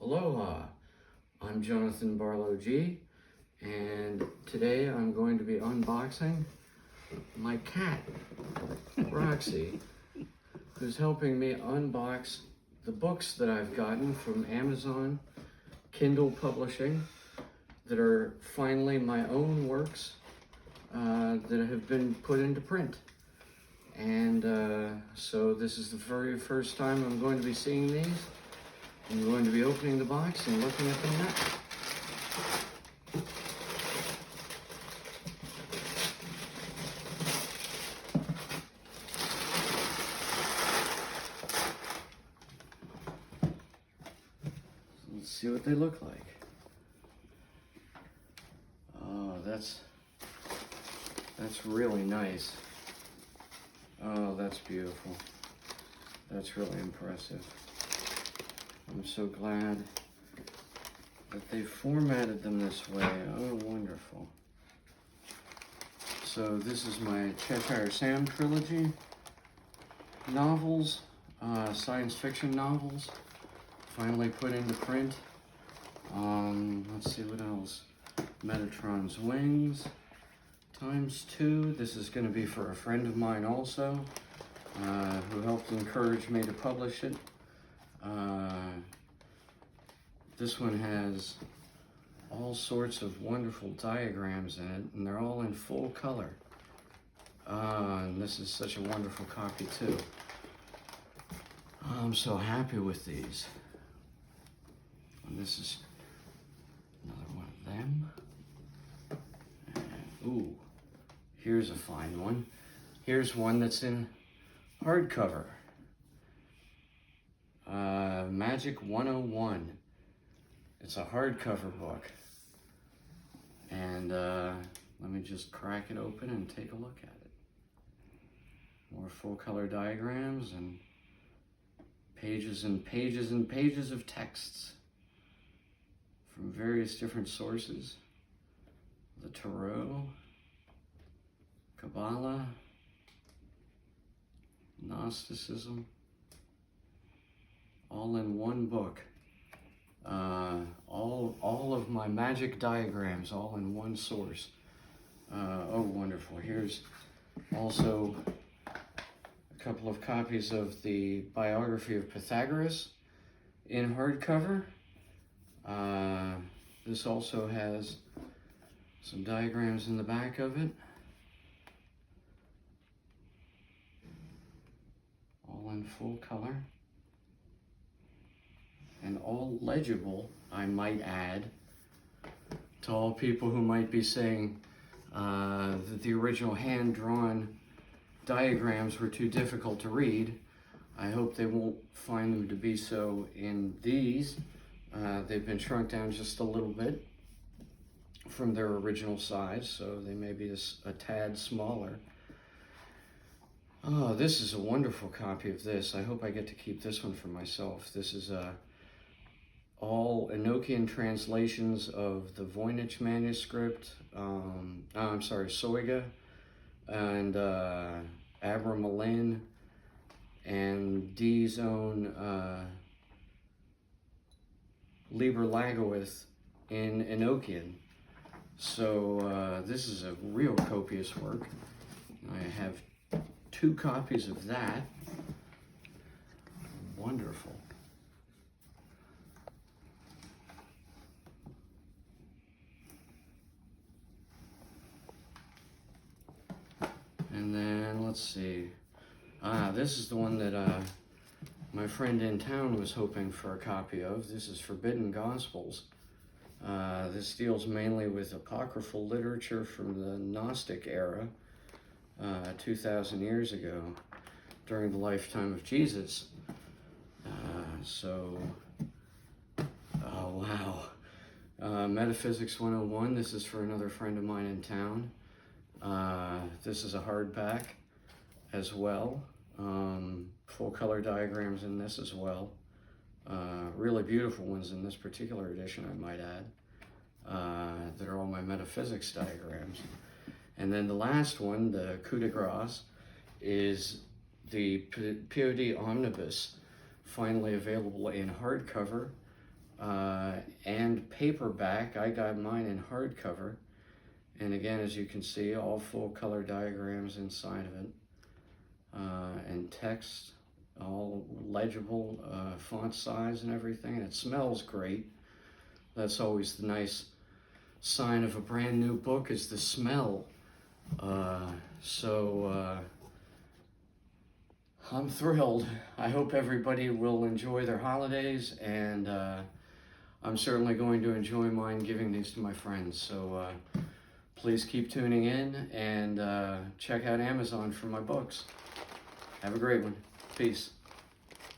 Aloha, I'm Jonathan Barlow G, and today I'm going to be unboxing my cat, Roxy, who's helping me unbox the books that I've gotten from Amazon Kindle Publishing that are finally my own works that have been put into print. And so this is the very first time I'm going to be seeing these. I'm going to be opening the box and looking at them next. Let's see what they look like. Oh, that's really nice. Oh, that's beautiful. That's really impressive. I'm so glad that they formatted them this way. Oh, wonderful. So this is my Cheshire Sam trilogy novels, science fiction novels, finally put into print. Let's see what else. Metatron's Wings, ×2. This is going to be for a friend of mine also, who helped encourage me to publish it. This one has all sorts of wonderful diagrams in it, and they're all in full color. And this is such a wonderful copy too. I'm so happy with these. And this is another one of them. And, ooh, here's a fine one. Here's one that's in hardcover. Magic 101. It's a hardcover book. And let me just crack it open and take a look at it. More full color diagrams and pages and pages and pages of texts from various different sources. The Tarot, Kabbalah, Gnosticism, all in one book. All of my magic diagrams, all in one source. Oh, wonderful. Here's also a couple of copies of the biography of Pythagoras in hardcover. This also has some diagrams in the back of it. All in full color. And all legible, I might add, to all people who might be saying that the original hand-drawn diagrams were too difficult to read. I hope they won't find them to be so in these. They've been shrunk down just a little bit from their original size, so they may be a tad smaller. Oh, this is a wonderful copy of this. I hope I get to keep this one for myself. This is all Enochian translations of the Voynich manuscript, Soiga, and Abramelin, and Dee's own Liber Lagoith in Enochian. So this is a real copious work. I have 2 copies of that. Wonderful. And then, let's see. This is the one that my friend in town was hoping for a copy of. This is Forbidden Gospels. This deals mainly with apocryphal literature from the Gnostic era, 2,000 years ago, during the lifetime of Jesus. Oh wow. Metaphysics 101, this is for another friend of mine in town. This is a hardback as well. Full color diagrams in this as well. Really beautiful ones in this particular edition, I might add, that are all my metaphysics diagrams. And then the last one, the coup de grace, is the POD Omnibus, finally available in hardcover. and paperback. I got mine in hardcover. And again, as you can see, all full color diagrams inside of it. And text, all legible, font size and everything. And it smells great. That's always the nice sign of a brand new book, is the smell. I'm thrilled. I hope everybody will enjoy their holidays, and I'm certainly going to enjoy mine giving these to my friends. So please keep tuning in, and check out Amazon for my books. Have a great one. Peace.